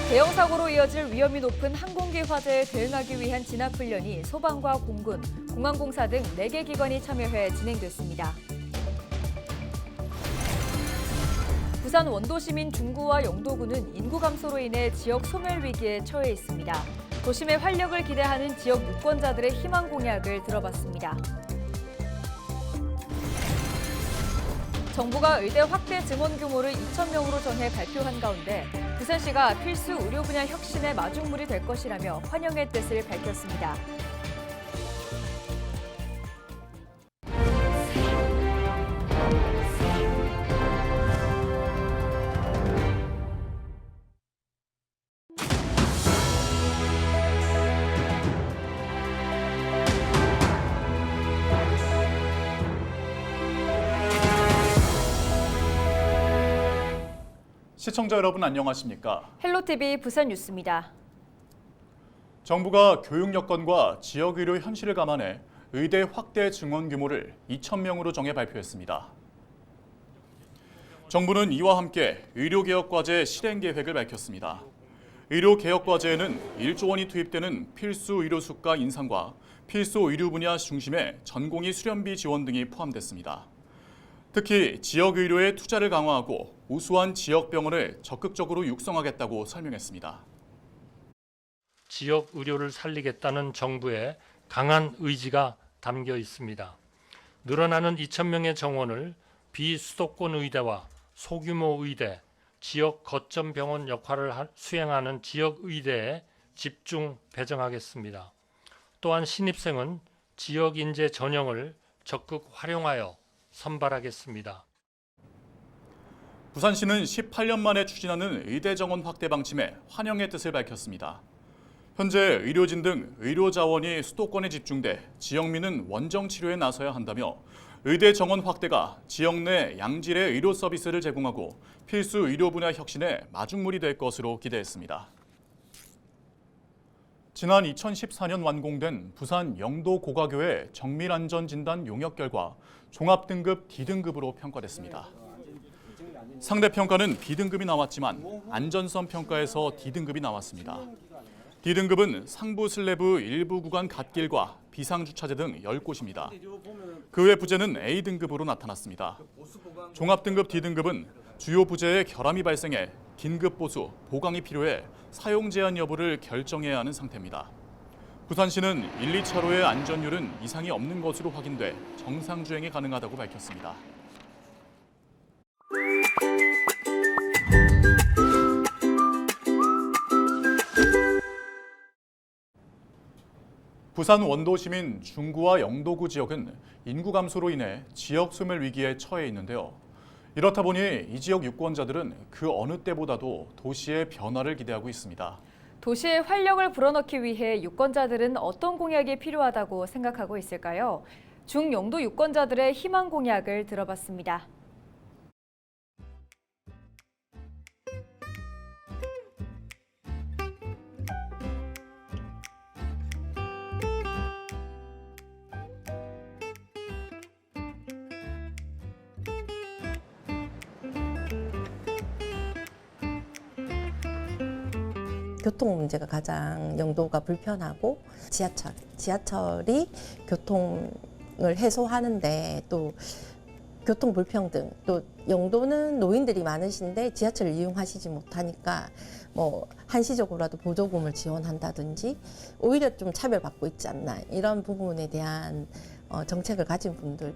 대형 사고로 이어질 위험이 높은 항공기 화재에 대응하기 위한 진압훈련이 소방과 공군, 공항공사 등 4개 기관이 참여해 진행됐습니다. 부산 원도시민 중구와 영도구는 인구 감소로 인해 지역 소멸 위기에 처해 있습니다. 도심의 활력을 기대하는 지역 유권자들의 희망 공약을 들어봤습니다. 정부가 의대 확대 증원 규모를 2,000명으로 정해 발표한 가운데 부산시가 필수 의료 분야 혁신의 마중물이 될 것이라며 환영의 뜻을 밝혔습니다. 시청자 여러분 안녕하십니까? 헬로티비 부산 뉴스입니다. 정부가 교육 여건과 지역 의료 현실을 감안해 의대 확대 증원 규모를 2,000명으로 정해 발표했습니다. 정부는 이와 함께 의료개혁과제 실행 계획을 밝혔습니다. 의료개혁과제에는 1조 원이 투입되는 필수 의료 수가 인상과 필수 의료 분야 중심의 전공의 수련비 지원 등이 포함됐습니다. 특히 지역 의료에 투자를 강화하고 우수한 지역 병원을 적극적으로 육성하겠다고 설명했습니다. 지역 의료를 살리겠다는 정부의 강한 의지가 담겨 있습니다. 늘어나는 2,000명의 정원을 비수도권 의대와 소규모 의대, 지역 거점 병원 역할을 수행하는 지역 의대에 집중 배정하겠습니다. 또한 신입생은 지역 인재 전형을 적극 활용하여 선발하겠습니다. 부산시는 18년 만에 추진하는 의대 정원 확대 방침에 환영의 뜻을 밝혔습니다. 현재 의료진 등 의료 자원이 수도권에 집중돼 지역민은 원정 치료에 나서야 한다며 의대 정원 확대가 지역 내 양질의 의료 서비스를 제공하고 필수 의료 분야 혁신의 마중물이 될 것으로 기대했습니다. 지난 2014년 완공된 부산 영도 고가교의 정밀안전진단 용역 결과 종합등급 D등급으로 평가됐습니다. 상대평가는 B등급이 나왔지만 안전성 평가에서 D등급이 나왔습니다. D등급은 상부 슬래브 일부 구간 갓길과 비상주차제 등 10곳입니다. 그 외 부재는 A등급으로 나타났습니다. 종합등급 D등급은 주요 부재에 결함이 발생해 긴급 보수, 보강이 필요해 사용 제한 여부를 결정해야 하는 상태입니다. 부산시는 1, 2차로의 안전율은 이상이 없는 것으로 확인돼 정상 주행이 가능하다고 밝혔습니다. 부산 원도시민 중구와 영도구 지역은 인구 감소로 인해 지역 소멸 위기에 처해 있는데요. 이렇다 보니 이 지역 유권자들은 그 어느 때보다도 도시의 변화를 기대하고 있습니다. 도시의 활력을 불어넣기 위해 유권자들은 어떤 공약이 필요하다고 생각하고 있을까요? 중영도 유권자들의 희망 공약을 들어봤습니다. 교통 문제가 가장 영도가 불편하고 지하철이 교통을 해소하는데 또 교통 불평등, 또 영도는 노인들이 많으신데 지하철을 이용하시지 못하니까 뭐 한시적으로라도 보조금을 지원한다든지 오히려 좀 차별받고 있지 않나 이런 부분에 대한 정책을 가진 분들이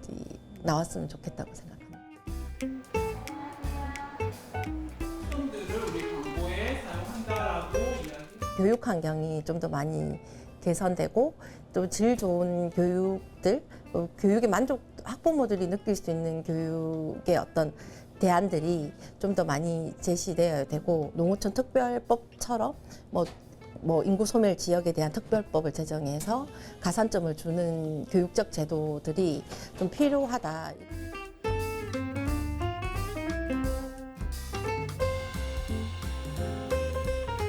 나왔으면 좋겠다고 생각합니다. 교육 환경이 좀 더 많이 개선되고 또 질 좋은 교육들, 교육의 만족, 학부모들이 느낄 수 있는 교육의 어떤 대안들이 좀 더 많이 제시되어야 되고 농어촌 특별법처럼 뭐 인구 소멸 지역에 대한 특별법을 제정해서 가산점을 주는 교육적 제도들이 좀 필요하다.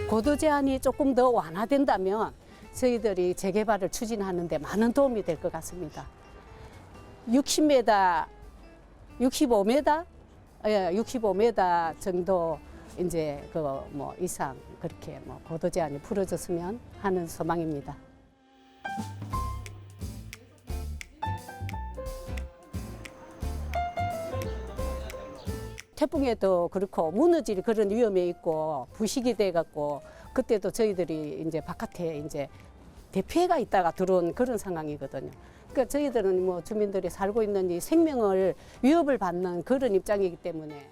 고도 제한이 조금 더 완화된다면 저희들이 재개발을 추진하는 데 많은 도움이 될 것 같습니다. 60m, 65m 정도 이제 그 뭐 이상 그렇게 뭐 고도 제한이 풀어졌으면 하는 소망입니다. 태풍에도 그렇고 무너질 그런 위험이 있고 부식이 돼 갖고 그때도 저희들이 이제 바깥에 이제 대피해가 있다가 들어온 그런 상황이거든요. 그러니까 저희들은 뭐 주민들이 살고 있는 이 생명을 위협을 받는 그런 입장이기 때문에.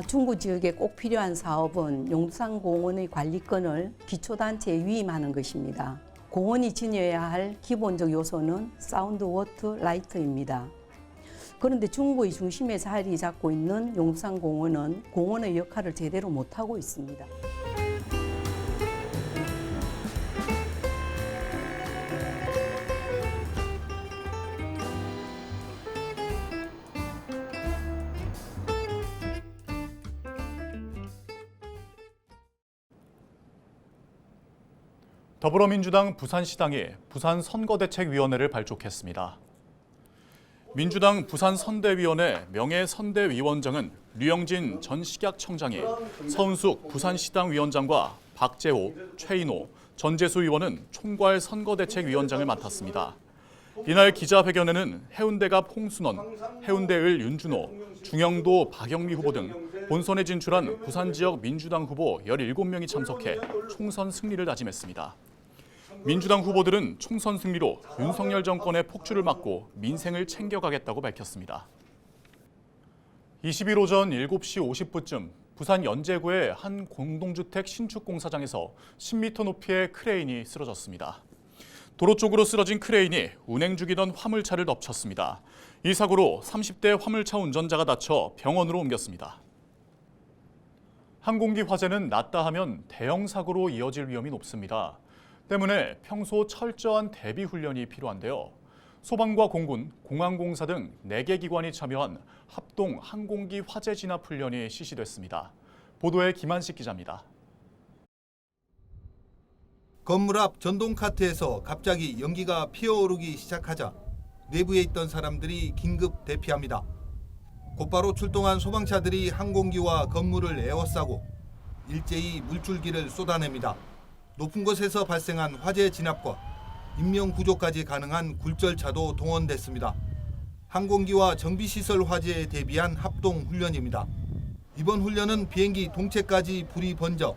중구 지역에 꼭 필요한 사업은 용산공원의 관리권을 기초단체에 위임하는 것입니다. 공원이 지녀야 할 기본적 요소는 사운드, 워터, 라이트입니다. 그런데 중구의 중심에 자리 잡고 있는 용산공원은 공원의 역할을 제대로 못하고 있습니다. 더불어민주당 부산시당이 부산선거대책위원회를 발족했습니다. 민주당 부산선대위원회 명예선대위원장은 류영진 전 식약청장이 서은숙 부산시당 위원장과 박재호, 최인호, 전재수 의원은 총괄 선거대책위원장을 맡았습니다. 이날 기자회견에는 해운대갑 홍순원, 해운대을 윤준호, 중영도 박영미 후보 등 본선에 진출한 부산 지역 민주당 후보 17명이 참석해 총선 승리를 다짐했습니다. 민주당 후보들은 총선 승리로 윤석열 정권의 폭주를 막고 민생을 챙겨가겠다고 밝혔습니다. 20일 오전 7시 50분쯤 부산 연제구의 한 공동주택 신축 공사장에서 10m 높이의 크레인이 쓰러졌습니다. 도로 쪽으로 쓰러진 크레인이 운행 중이던 화물차를 덮쳤습니다. 이 사고로 30대 화물차 운전자가 다쳐 병원으로 옮겼습니다. 항공기 화재는 낮다 하면 대형 사고로 이어질 위험이 높습니다. 때문에 평소 철저한 대비 훈련이 필요한데요. 소방과 공군, 공항공사 등 4개 기관이 참여한 합동 항공기 화재 진압 훈련이 실시됐습니다. 보도에 김한식 기자입니다. 건물 앞 전동 카트에서 갑자기 연기가 피어오르기 시작하자 내부에 있던 사람들이 긴급 대피합니다. 곧바로 출동한 소방차들이 항공기와 건물을 에워싸고 일제히 물줄기를 쏟아냅니다. 높은 곳에서 발생한 화재 진압과 인명 구조까지 가능한 굴절차도 동원됐습니다. 항공기와 정비시설 화재에 대비한 합동 훈련입니다. 이번 훈련은 비행기 동체까지 불이 번져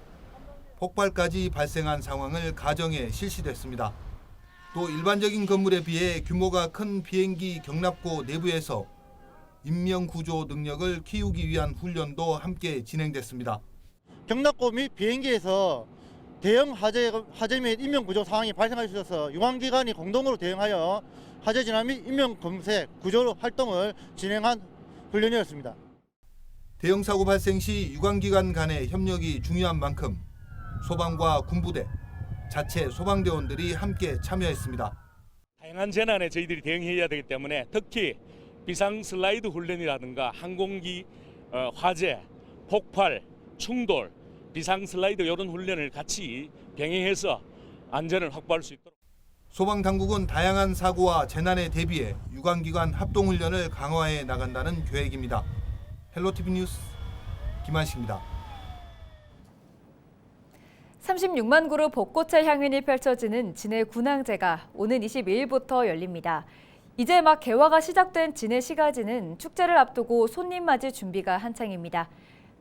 폭발까지 발생한 상황을 가정해 실시됐습니다. 또 일반적인 건물에 비해 규모가 큰 비행기 경납고 내부에서 인명 구조 능력을 키우기 위한 훈련도 함께 진행됐습니다. 경납고 및 비행기에서 대형 화재 및 인명 구조 상황이 발생할 수 있어서 유관기관이 공동으로 대응하여 화재 진압 및 인명 검색, 구조 활동을 진행한 훈련이었습니다. 대형 사고 발생 시 유관기관 간의 협력이 중요한 만큼 소방과 군부대, 자체 소방대원들이 함께 참여했습니다. 다양한 재난에 저희들이 대응해야 되기 때문에 특히 비상 슬라이드 훈련이라든가 항공기 화재, 폭발, 충돌, 비상 슬라이드 이런 훈련을 같이 병행해서 안전을 확보할 수 있도록. 소방당국은 다양한 사고와 재난에 대비해 유관기관 합동훈련을 강화해 나간다는 계획입니다. 헬로티비 뉴스 김한식입니다. 36만 그루 벚꽃의 향연이 펼쳐지는 진해 군항제가 오는 22일부터 열립니다. 이제 막 개화가 시작된 진해 시가지는 축제를 앞두고 손님 맞이 준비가 한창입니다.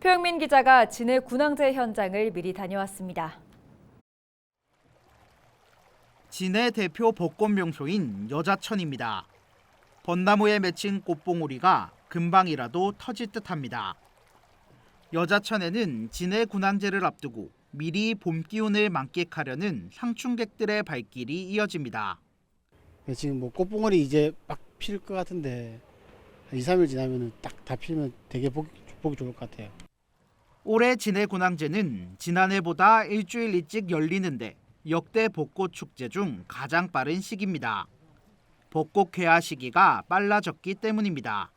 표영민 기자가 진해 군항제 현장을 미리 다녀왔습니다. 진해 대표 벚꽃 명소인 여자천입니다. 벚나무에 맺힌 꽃봉오리가 금방이라도 터질 듯합니다. 여자천에는 진해 군항제를 앞두고 미리 봄 기운을 만끽하려는 상춘객들의 발길이 이어집니다. 지금 뭐 꽃봉오리 이제 막 필 것 같은데 2, 3일 지나면 딱 다 피면 되게 보기 좋을 것 같아요. 올해 진해 군항제는 지난해보다 일주일 일찍 열리는데 역대 벚꽃 축제 중 가장 빠른 시기입니다. 벚꽃 개화 시기가 빨라졌기 때문입니다.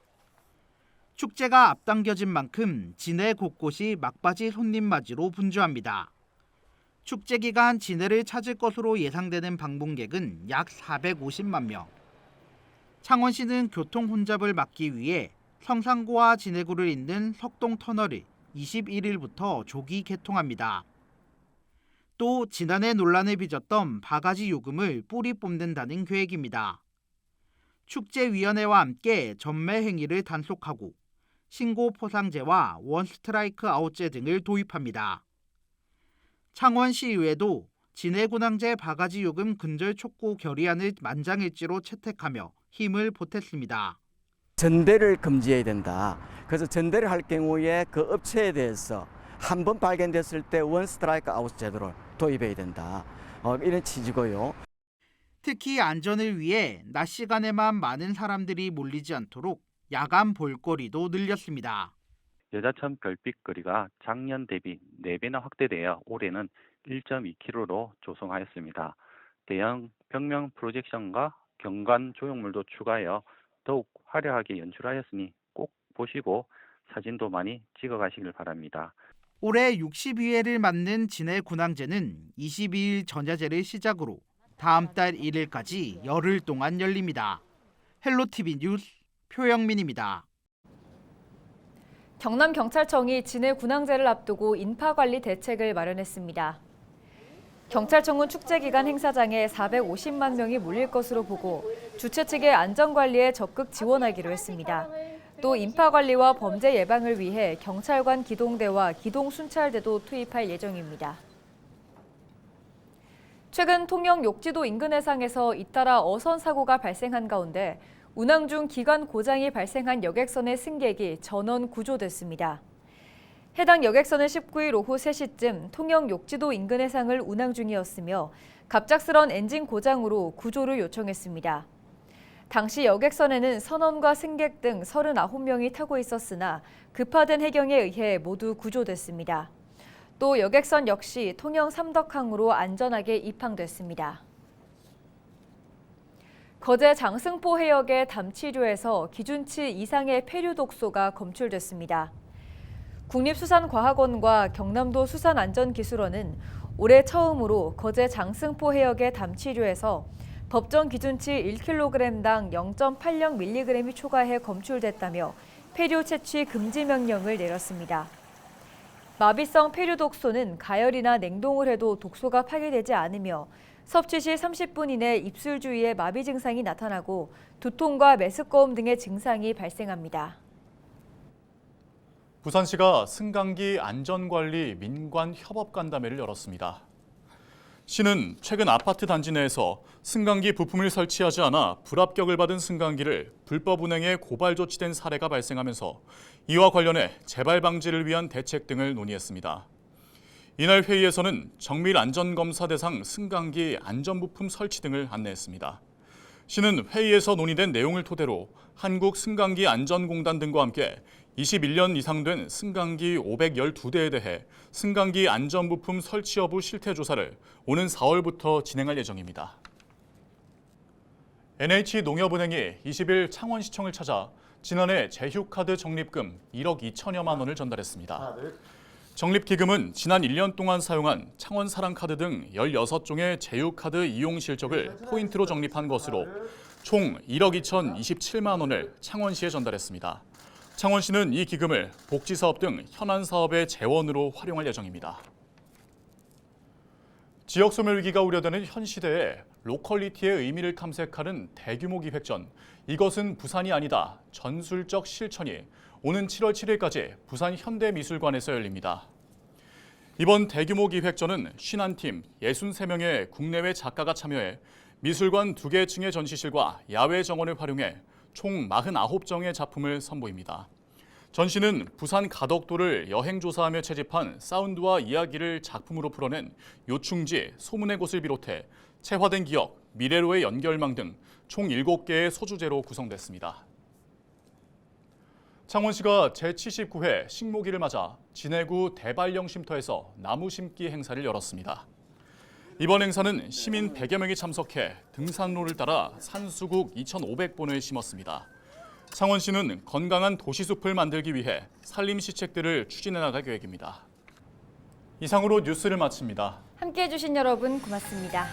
축제가 앞당겨진 만큼 진해 곳곳이 막바지 손님 맞이로 분주합니다. 축제 기간 진해를 찾을 것으로 예상되는 방문객은 약 450만 명. 창원시는 교통 혼잡을 막기 위해 성산구와 진해구를 잇는 석동터널을 21일부터 조기 개통합니다. 또 지난해 논란을 빚었던 바가지 요금을 뿌리 뽑는다는 계획입니다. 축제위원회와 함께 전매 행위를 단속하고 신고 포상제와 원스트라이크 아웃제 등을 도입합니다. 창원시의회도 진해군항제 바가지 요금 근절 촉구 결의안을 만장일치로 채택하며 힘을 보탰습니다. 전대를 금지해야 된다. 그래서 전대를 할 경우에 그 업체에 대해서 한 번 발견됐을 때 원 스트라이크 아웃 제도를 도입해야 된다. 이런 취지고요. 특히 안전을 위해 낮 시간에만 많은 사람들이 몰리지 않도록 야간 볼거리도 늘렸습니다. 여자천 별빛거리가 작년 대비 4배나 확대되어 올해는 1.2km로 조성하였습니다. 대형 벽면 프로젝션과 경관 조형물도 추가하여 더욱 화려하게 연출하였으니 꼭 보시고 사진도 많이 찍어 가시길 바랍니다. 올해 62회를 맞는 진해군항제는 22일 전야제를 시작으로 다음 달 1일까지 열흘 동안 열립니다. 헬로티비 뉴스 표영민입니다. 경남경찰청이 진해군항제를 앞두고 인파관리 대책을 마련했습니다. 경찰청은 축제 기간 행사장에 450만 명이 몰릴 것으로 보고 주최 측의 안전관리에 적극 지원하기로 했습니다. 또 인파관리와 범죄 예방을 위해 경찰관 기동대와 기동순찰대도 투입할 예정입니다. 최근 통영 욕지도 인근 해상에서 잇따라 어선 사고가 발생한 가운데 운항 중 기관 고장이 발생한 여객선의 승객이 전원 구조됐습니다. 해당 여객선은 19일 오후 3시쯤 통영 욕지도 인근 해상을 운항 중이었으며 갑작스런 엔진 고장으로 구조를 요청했습니다. 당시 여객선에는 선원과 승객 등 39명이 타고 있었으나 급파된 해경에 의해 모두 구조됐습니다. 또 여객선 역시 통영 삼덕항으로 안전하게 입항됐습니다. 거제 장승포 해역의 담치류에서 기준치 이상의 폐류 독소가 검출됐습니다. 국립수산과학원과 경남도 수산안전기술원은 올해 처음으로 거제 장승포 해역의 담치류에서 법정 기준치 1kg당 0.80mg이 초과해 검출됐다며 폐류 채취 금지 명령을 내렸습니다. 마비성 폐류 독소는 가열이나 냉동을 해도 독소가 파괴되지 않으며 섭취 시 30분 이내 입술 주위에 마비 증상이 나타나고 두통과 메스꺼움 등의 증상이 발생합니다. 부산시가 승강기 안전관리 민관 협업 간담회를 열었습니다. 시는 최근 아파트 단지 내에서 승강기 부품을 설치하지 않아 불합격을 받은 승강기를 불법 운행에 고발 조치된 사례가 발생하면서 이와 관련해 재발 방지를 위한 대책 등을 논의했습니다. 이날 회의에서는 정밀 안전검사 대상 승강기 안전부품 설치 등을 안내했습니다. 시는 회의에서 논의된 내용을 토대로 한국승강기안전공단 등과 함께 21년 이상 된 승강기 512대에 대해 승강기 안전부품 설치 여부 실태조사를 오는 4월부터 진행할 예정입니다. NH농협은행이 20일 창원시청을 찾아 지난해 제휴카드 적립금 1억 2천여만 원을 전달했습니다. 적립기금은 지난 1년 동안 사용한 창원사랑카드 등 16종의 제휴카드 이용 실적을 포인트로 적립한 것으로 총 1억 2,027만 원을 창원시에 전달했습니다. 창원시는 이 기금을 복지사업 등 현안 사업의 재원으로 활용할 예정입니다. 지역 소멸 위기가 우려되는 현 시대에 로컬리티의 의미를 탐색하는 대규모 기획전, 이것은 부산이 아니다, 전술적 실천이 오는 7월 7일까지 부산 현대미술관에서 열립니다. 이번 대규모 기획전은 51팀 63명의 국내외 작가가 참여해 미술관 2개 층의 전시실과 야외 정원을 활용해 총 49점의 작품을 선보입니다. 전시는 부산 가덕도를 여행조사하며 채집한 사운드와 이야기를 작품으로 풀어낸 요충지, 소문의 곳을 비롯해 체화된 기억, 미래로의 연결망 등 총 7개의 소주제로 구성됐습니다. 창원시가 제79회 식목일을 맞아 진해구 대발령 쉼터에서 나무 심기 행사를 열었습니다. 이번 행사는 시민 100여 명이 참석해 등산로를 따라 산수국 2,500본을 심었습니다. 창원시는 건강한 도시숲을 만들기 위해 산림 시책들을 추진해 나갈 계획입니다. 이상으로 뉴스를 마칩니다. 함께해 주신 여러분 고맙습니다.